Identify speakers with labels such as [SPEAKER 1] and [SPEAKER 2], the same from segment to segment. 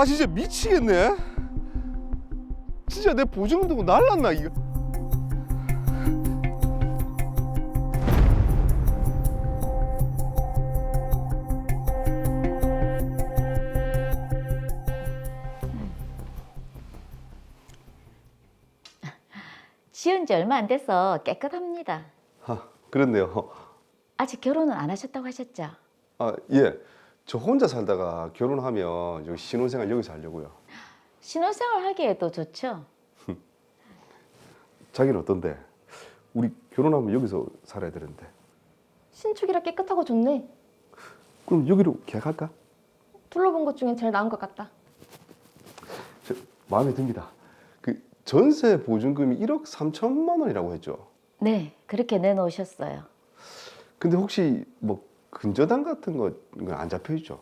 [SPEAKER 1] 진짜 미치겠네. 진짜 내 보증금 두고 날랐나 이거.
[SPEAKER 2] 지은 지 얼마 안 돼서 깨끗합니다.
[SPEAKER 1] 그렇네요.
[SPEAKER 2] 아직 결혼은 안 하셨다고 하셨죠?
[SPEAKER 1] 예. 저 혼자 살다가 결혼하면 여기 신혼생활 여기서 하려고요.
[SPEAKER 2] 신혼생활 하기에도 좋죠?
[SPEAKER 1] 자기는 어떤데? 우리 결혼하면 여기서 살아야 되는데.
[SPEAKER 3] 신축이라 깨끗하고 좋네.
[SPEAKER 1] 그럼 여기로 계약할까?
[SPEAKER 3] 둘러본 것 중엔 제일 나은 것 같다.
[SPEAKER 1] 마음에 듭니다. 그 전세 보증금이 1억 3천만 원이라고 했죠?
[SPEAKER 2] 네, 그렇게 내놓으셨어요.
[SPEAKER 1] 근데 혹시 뭐 근저당 같은 거 안 잡혀 있죠?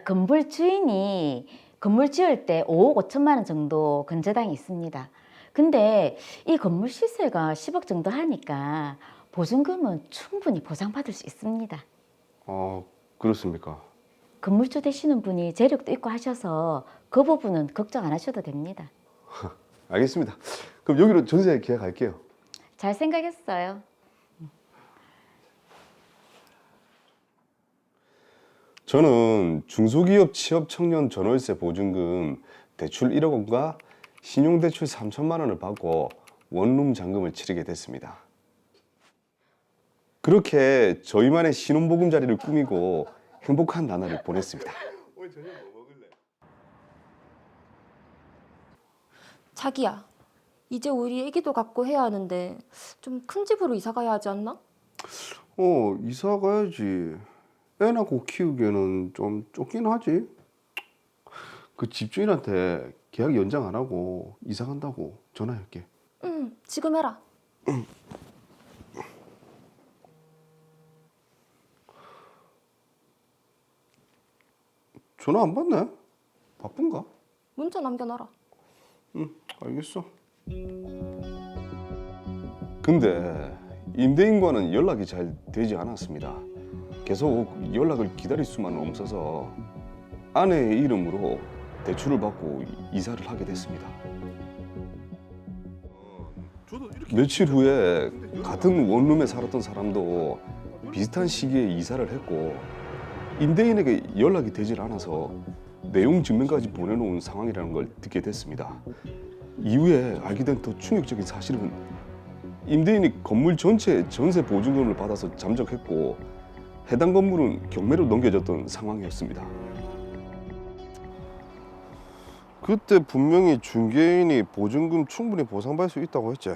[SPEAKER 2] 건물 주인이 건물 지을 때 5억 5천만 원 정도 근저당이 있습니다. 근데 이 건물 시세가 10억 정도 하니까 보증금은 충분히 보상받을 수 있습니다.
[SPEAKER 1] 그렇습니까?
[SPEAKER 2] 건물주 되시는 분이 재력도 있고 하셔서 그 부분은 걱정 안 하셔도 됩니다.
[SPEAKER 1] 알겠습니다. 그럼 여기로 전세 계약할게요.
[SPEAKER 2] 잘 생각했어요.
[SPEAKER 1] 저는 중소기업 취업 청년 전월세 보증금 대출 1억 원과 신용대출 3천만 원을 받고 원룸 잔금을 치르게 됐습니다. 그렇게 저희만의 신혼보금자리를 꾸미고 행복한 나날을 보냈습니다. 오늘 저녁 뭐 먹을래?
[SPEAKER 3] 자기야, 이제 우리 애기도 갖고 해야 하는데 좀 큰 집으로 이사 가야 하지 않나?
[SPEAKER 1] 이사 가야지. 애 낳고 키우기에는 좀 좁긴 하지. 그 집주인한테 계약 연장 안 하고 이사 간다고 전화할게.
[SPEAKER 3] 응, 지금 해라.
[SPEAKER 1] 전화 안 받네? 바쁜가?
[SPEAKER 3] 문자 남겨놔라.
[SPEAKER 1] 응, 알겠어. 근데 임대인과는 연락이 잘 되지 않았습니다. 계속 연락을 기다릴 수만은 없어서 아내의 이름으로 대출을 받고 이사를 하게 됐습니다. 며칠 후에 같은 원룸에 살았던 사람도 비슷한 시기에 이사를 했고 임대인에게 연락이 되질 않아서 내용 증명까지 보내놓은 상황이라는 걸 듣게 됐습니다. 이후에 알게 된 더 충격적인 사실은 임대인이 건물 전체 전세 보증금을 받아서 잠적했고 해당 건물은 경매로 넘겨졌던 상황이었습니다. 그때 분명히 중개인이 보증금 충분히 보상받을 수 있다고 했지.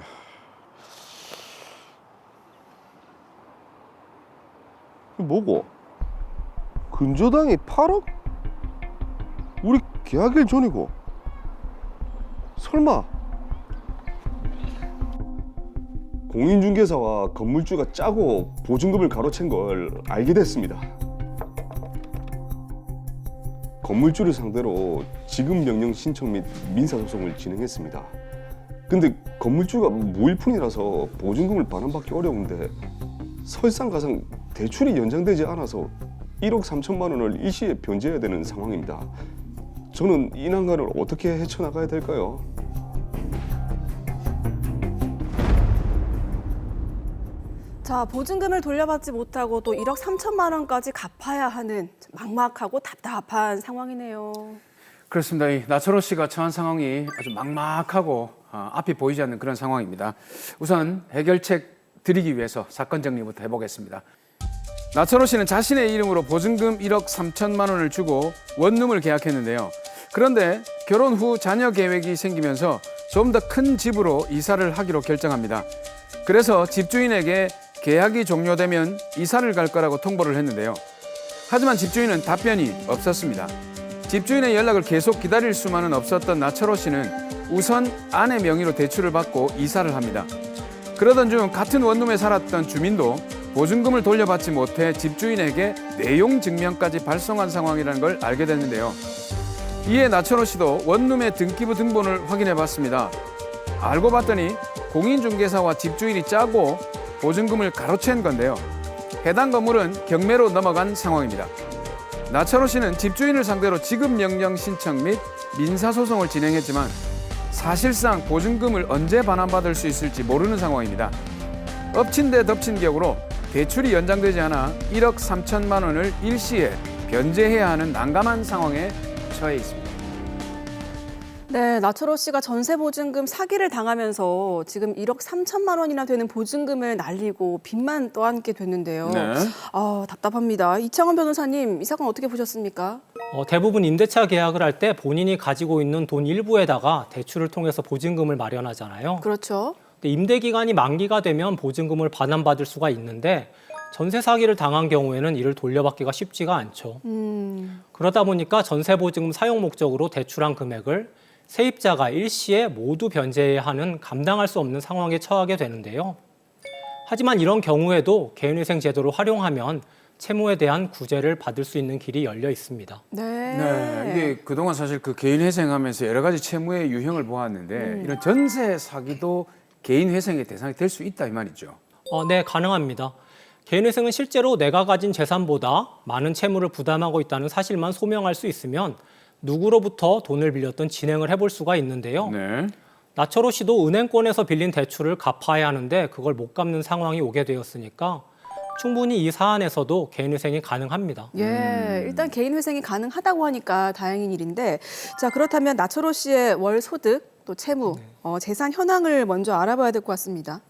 [SPEAKER 1] 뭐고? 근저당이 8억? 우리 계약일 전이고. 설마 공인중개사와 건물주가 짜고 보증금을 가로챈 걸 알게 됐습니다. 건물주를 상대로 지급 명령 신청 및 민사소송을 진행했습니다. 근데 건물주가 무일푼이라서 보증금을 반환받기 어려운데 설상가상 대출이 연장되지 않아서 1억 3천만 원을 일시에 변제해야 되는 상황입니다. 저는 이 난관을 어떻게 헤쳐나가야 될까요?
[SPEAKER 4] 자, 보증금을 돌려받지 못하고 또 1억 3천만 원까지 갚아야 하는 막막하고 답답한 상황이네요.
[SPEAKER 5] 그렇습니다. 이 나철호 씨가 처한 상황이 아주 막막하고 앞이 보이지 않는 그런 상황입니다. 우선 해결책 드리기 위해서 사건 정리부터 해보겠습니다. 나철호 씨는 자신의 이름으로 보증금 1억 3천만 원을 주고 원룸을 계약했는데요. 그런데 결혼 후 자녀 계획이 생기면서 좀 더 큰 집으로 이사를 하기로 결정합니다. 그래서 집주인에게 계약이 종료되면 이사를 갈 거라고 통보를 했는데요. 하지만 집주인은 답변이 없었습니다. 집주인의 연락을 계속 기다릴 수만은 없었던 나철호 씨는 우선 아내 명의로 대출을 받고 이사를 합니다. 그러던 중 같은 원룸에 살았던 주민도 보증금을 돌려받지 못해 집주인에게 내용 증명까지 발송한 상황이라는 걸 알게 됐는데요. 이에 나철호 씨도 원룸의 등기부 등본을 확인해 봤습니다. 알고 봤더니 공인중개사와 집주인이 짜고 보증금을 가로챈 건데요. 해당 건물은 경매로 넘어간 상황입니다. 나철호 씨는 집주인을 상대로 지급명령 신청 및 민사소송을 진행했지만 사실상 보증금을 언제 반환받을 수 있을지 모르는 상황입니다. 엎친 데 덮친 격으로 대출이 연장되지 않아 1억 3천만 원을 일시에 변제해야 하는 난감한 상황에 처해 있습니다.
[SPEAKER 4] 네, 나철호 씨가 전세보증금 사기를 당하면서 지금 1억 3천만 원이나 되는 보증금을 날리고 빚만 떠안게 됐는데요.
[SPEAKER 5] 네.
[SPEAKER 4] 답답합니다. 이창원 변호사님, 이 사건 어떻게 보셨습니까?
[SPEAKER 6] 대부분 임대차 계약을 할 때 본인이 가지고 있는 돈 일부에다가 대출을 통해서 보증금을 마련하잖아요.
[SPEAKER 4] 그렇죠.
[SPEAKER 6] 근데 임대 기간이 만기가 되면 보증금을 반환받을 수가 있는데 전세 사기를 당한 경우에는 이를 돌려받기가 쉽지가 않죠. 그러다 보니까 전세 보증금 사용 목적으로 대출한 금액을 세입자가 일시에 모두 변제해야 하는 감당할 수 없는 상황에 처하게 되는데요. 하지만 이런 경우에도 개인회생 제도를 활용하면 채무에 대한 구제를 받을 수 있는 길이 열려 있습니다.
[SPEAKER 5] 네, 이게 그동안 사실 그 개인회생하면서 여러 가지 채무의 유형을 보았는데 이런 전세 사기도 개인회생의 대상이 될 수 있다 이 말이죠.
[SPEAKER 6] 네, 가능합니다. 개인회생은 실제로 내가 가진 재산보다 많은 채무를 부담하고 있다는 사실만 소명할 수 있으면 누구로부터 돈을 빌렸던 진행을 해볼 수가 있는데요.
[SPEAKER 5] 네.
[SPEAKER 6] 나철호 씨도 은행권에서 빌린 대출을 갚아야 하는데 그걸 못 갚는 상황이 오게 되었으니까 충분히 이 사안에서도 개인회생이 가능합니다.
[SPEAKER 4] 일단 개인회생이 가능하다고 하니까 다행인 일인데, 자, 그렇다면 나철호 씨의 월 소득, 또 채무, 재산 현황을 먼저 알아봐야 될 것 같습니다.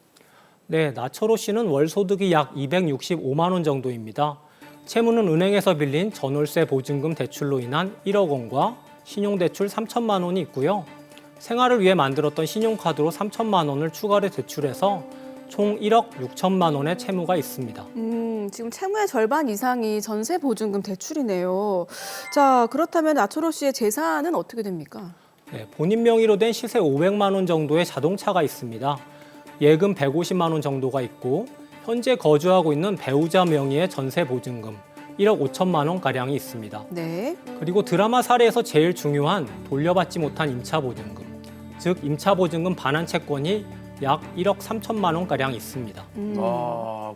[SPEAKER 6] 네, 나철호 씨는 월 소득이 약 265만 원 정도입니다. 채무는 은행에서 빌린 전월세 보증금 대출로 인한 1억 원과 신용대출 3천만 원이 있고요. 생활을 위해 만들었던 신용카드로 3천만 원을 추가로 대출해서 총 1억 6천만 원의 채무가 있습니다.
[SPEAKER 4] 지금 채무의 절반 이상이 전세 보증금 대출이네요. 자, 그렇다면 나철호 씨의 재산은 어떻게 됩니까?
[SPEAKER 6] 네, 본인 명의로 된 시세 500만 원 정도의 자동차가 있습니다. 예금 150만 원 정도가 있고 현재 거주하고 있는 배우자 명의의 전세 보증금 1억 5천만 원가량이 있습니다.
[SPEAKER 4] 네.
[SPEAKER 6] 그리고 드라마 사례에서 제일 중요한 돌려받지 못한 임차 보증금, 즉 임차 보증금 반환 채권이 약 1억 3천만 원가량 있습니다.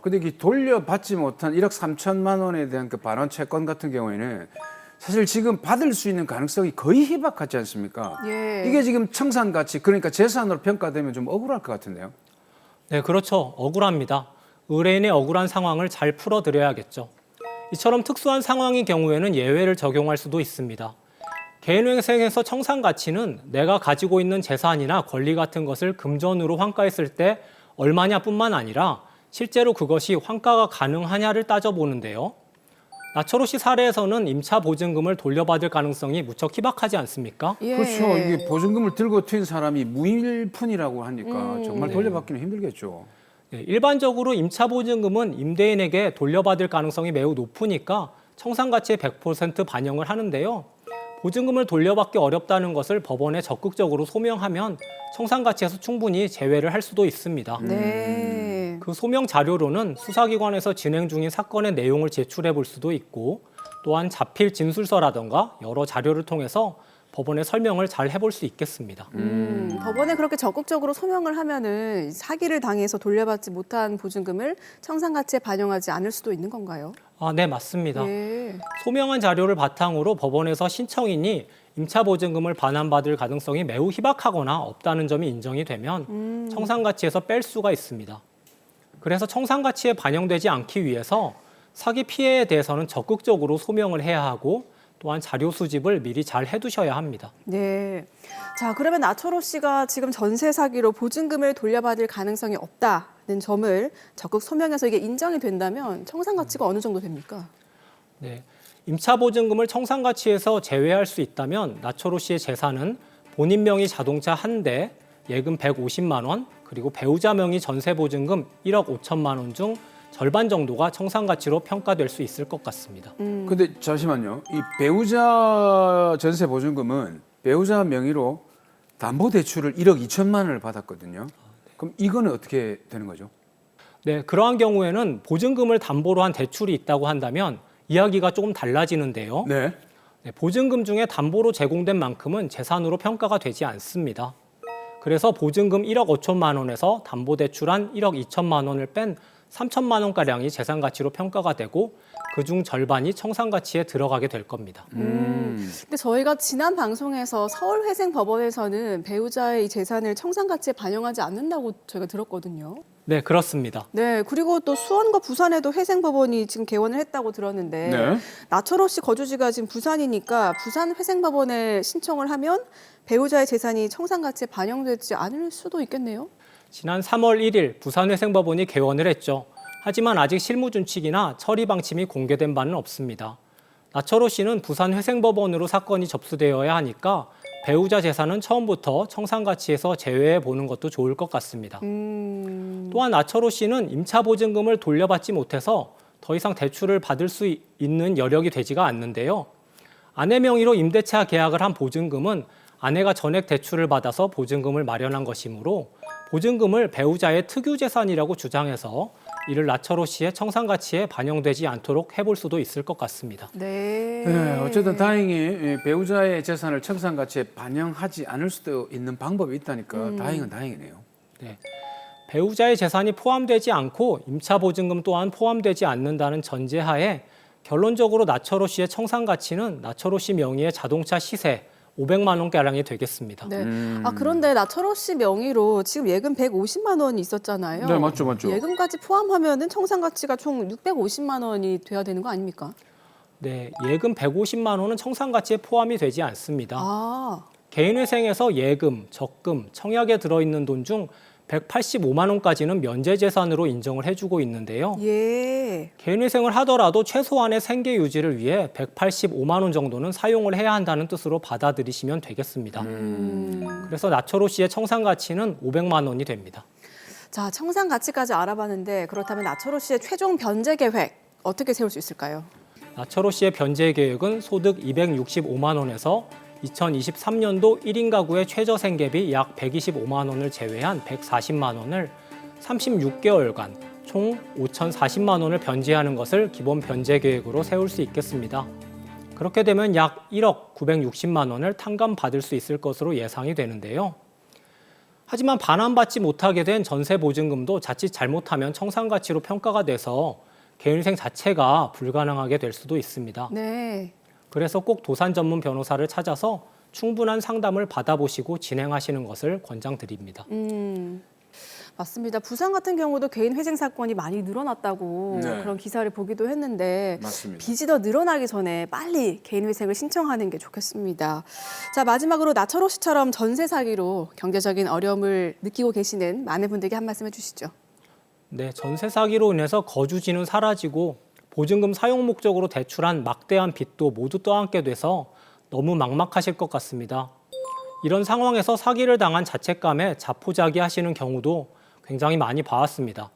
[SPEAKER 5] 근데 이 돌려받지 못한 1억 3천만 원에 대한 그 반환 채권 같은 경우에는 사실 지금 받을 수 있는 가능성이 거의 희박하지 않습니까? 이게 지금 청산 가치, 그러니까 재산으로 평가되면 좀 억울할 것 같은데요.
[SPEAKER 6] 네, 그렇죠. 억울합니다. 의뢰인의 억울한 상황을 잘 풀어드려야겠죠. 이처럼 특수한 상황의 경우에는 예외를 적용할 수도 있습니다. 개인회생에서 청산 가치는 내가 가지고 있는 재산이나 권리 같은 것을 금전으로 환가했을 때 얼마냐뿐만 아니라 실제로 그것이 환가가 가능하냐를 따져보는데요. 나철호 씨 사례에서는 임차 보증금을 돌려받을 가능성이 무척 희박하지 않습니까?
[SPEAKER 5] 그렇죠. 이게 보증금을 들고 튄 사람이 무일푼이라고 하니까 정말
[SPEAKER 6] 네.
[SPEAKER 5] 돌려받기는 힘들겠죠.
[SPEAKER 6] 네, 일반적으로 임차 보증금은 임대인에게 돌려받을 가능성이 매우 높으니까 청산 가치의 100% 반영을 하는데요. 보증금을 돌려받기 어렵다는 것을 법원에 적극적으로 소명하면 청산 가치에서 충분히 제외를 할 수도 있습니다.
[SPEAKER 4] 네.
[SPEAKER 6] 그 소명 자료로는 수사기관에서 진행 중인 사건의 내용을 제출해 볼 수도 있고 또한 자필 진술서라던가 여러 자료를 통해서 법원에 설명을 잘 해볼 수 있겠습니다.
[SPEAKER 4] 법원에 그렇게 적극적으로 소명을 하면은 사기를 당해서 돌려받지 못한 보증금을 청산 가치에 반영하지 않을 수도 있는 건가요?
[SPEAKER 6] 네, 맞습니다.
[SPEAKER 4] 예.
[SPEAKER 6] 소명한 자료를 바탕으로 법원에서 신청인이 임차 보증금을 반환받을 가능성이 매우 희박하거나 없다는 점이 인정이 되면 청산 가치에서 뺄 수가 있습니다. 그래서 청산 가치에 반영되지 않기 위해서 사기 피해에 대해서는 적극적으로 소명을 해야 하고 또한 자료 수집을 미리 잘 해두셔야 합니다.
[SPEAKER 4] 네. 자, 그러면 나철호 씨가 지금 전세 사기로 보증금을 돌려받을 가능성이 없다는 점을 적극 소명해서 이게 인정이 된다면 청산 가치가 어느 정도 됩니까?
[SPEAKER 6] 네, 임차 보증금을 청산 가치에서 제외할 수 있다면 나철호 씨의 재산은 본인 명의 자동차 1대, 예금 150만 원, 그리고 배우자 명의 전세 보증금 1억 5천만 원 중 절반 정도가 청산 가치로 평가될 수 있을 것 같습니다.
[SPEAKER 5] 근데 잠시만요. 이 배우자 전세 보증금은 배우자 명의로 담보 대출을 1억 2천만 원을 받았거든요. 그럼 이거는 어떻게 되는 거죠?
[SPEAKER 6] 네, 그러한 경우에는 보증금을 담보로 한 대출이 있다고 한다면 이야기가 조금 달라지는데요.
[SPEAKER 5] 네.
[SPEAKER 6] 네, 보증금 중에 담보로 제공된 만큼은 재산으로 평가가 되지 않습니다. 그래서 보증금 1억 5천만 원에서 담보대출한 1억 2천만 원을 뺀 3천만 원가량이 재산가치로 평가가 되고 그중 절반이 청산가치에 들어가게 될 겁니다.
[SPEAKER 4] 근데 저희가 지난 방송에서 서울회생법원에서는 배우자의 이 재산을 청산가치에 반영하지 않는다고 저희가 들었거든요.
[SPEAKER 6] 네, 그렇습니다.
[SPEAKER 4] 네, 그리고 또 수원과 부산에도 회생법원이 지금 개원을 했다고 들었는데
[SPEAKER 5] 네.
[SPEAKER 4] 나철호 씨 거주지가 지금 부산이니까 부산 회생법원에 신청을 하면 배우자의 재산이 청산가치에 반영되지 않을 수도 있겠네요.
[SPEAKER 6] 지난 3월 1일 부산회생법원이 개원을 했죠. 하지만 아직 실무준칙이나 처리 방침이 공개된 바는 없습니다. 나철호 씨는 부산회생법원으로 사건이 접수되어야 하니까 배우자 재산은 처음부터 청산가치에서 제외해 보는 것도 좋을 것 같습니다. 또한 나철호 씨는 임차 보증금을 돌려받지 못해서 더 이상 대출을 받을 수 있는 여력이 되지가 않는데요. 아내 명의로 임대차 계약을 한 보증금은 아내가 전액 대출을 받아서 보증금을 마련한 것이므로 보증금을 배우자의 특유재산이라고 주장해서 이를 나철호 씨의 청산가치에 반영되지 않도록 해볼 수도 있을 것 같습니다.
[SPEAKER 4] 네.
[SPEAKER 5] 네, 어쨌든 다행히 배우자의 재산을 청산가치에 반영하지 않을 수도 있는 방법이 있다니까 다행은 다행이네요.
[SPEAKER 6] 네. 배우자의 재산이 포함되지 않고 임차 보증금 또한 포함되지 않는다는 전제하에 결론적으로 나철호 씨의 청산가치는 나철호 씨 명의의 자동차 시세 500만 원가량이 되겠습니다.
[SPEAKER 4] 네. 아, 그런데 나철호 씨 명의로 지금 예금 150만 원이 있었잖아요.
[SPEAKER 5] 네, 맞죠, 맞죠.
[SPEAKER 4] 예금까지 포함하면은 청산가치가 총 650만 원이 돼야 되는 거 아닙니까?
[SPEAKER 6] 네, 예금 150만 원은 청산가치에 포함이 되지 않습니다.
[SPEAKER 4] 아,
[SPEAKER 6] 개인회생에서 예금, 적금, 청약에 들어있는 돈 중 185만 원까지는 면제재산으로 인정을 해주고 있는데요.
[SPEAKER 4] 예.
[SPEAKER 6] 개인회생을 하더라도 최소한의 생계 유지를 위해 185만 원 정도는 사용을 해야 한다는 뜻으로 받아들이시면 되겠습니다. 그래서 나철호 씨의 청산가치는 500만 원이 됩니다.
[SPEAKER 4] 자, 청산가치까지 알아봤는데 그렇다면 나철호 씨의 최종 변제 계획 어떻게 세울 수 있을까요?
[SPEAKER 6] 나철호 씨의 변제 계획은 소득 265만 원에서 2023년도 1인 가구의 최저 생계비 약 125만 원을 제외한 140만 원을 36개월간 총 5,040만 원을 변제하는 것을 기본 변제 계획으로 세울 수 있겠습니다. 그렇게 되면 약 1억 960만 원을 탕감받을 수 있을 것으로 예상이 되는데요. 하지만 반환받지 못하게 된 전세 보증금도 자칫 잘못하면 청산가치로 평가가 돼서 개인회생 자체가 불가능하게 될 수도 있습니다.
[SPEAKER 4] 네.
[SPEAKER 6] 그래서 꼭 도산 전문 변호사를 찾아서 충분한 상담을 받아보시고 진행하시는 것을 권장드립니다.
[SPEAKER 4] 맞습니다. 부산 같은 경우도 개인 회생 사건이 많이 늘어났다고
[SPEAKER 5] 네.
[SPEAKER 4] 그런 기사를 보기도 했는데
[SPEAKER 5] 맞습니다.
[SPEAKER 4] 빚이 더 늘어나기 전에 빨리 개인 회생을 신청하는 게 좋겠습니다. 자, 마지막으로 나철호 씨처럼 전세 사기로 경제적인 어려움을 느끼고 계시는 많은 분들께 한 말씀 해주시죠.
[SPEAKER 6] 네, 전세 사기로 인해서 거주지는 사라지고 보증금 사용 목적으로 대출한 막대한 빚도 모두 떠안게 돼서 너무 막막하실 것 같습니다. 이런 상황에서 사기를 당한 자책감에 자포자기하시는 경우도 굉장히 많이 봐왔습니다.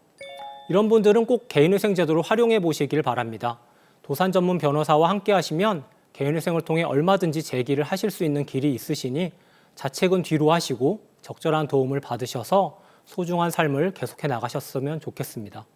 [SPEAKER 6] 이런 분들은 꼭 개인회생 제도를 활용해 보시길 바랍니다. 도산 전문 변호사와 함께 하시면 개인회생을 통해 얼마든지 제기를 하실 수 있는 길이 있으시니 자책은 뒤로 하시고 적절한 도움을 받으셔서 소중한 삶을 계속해 나가셨으면 좋겠습니다.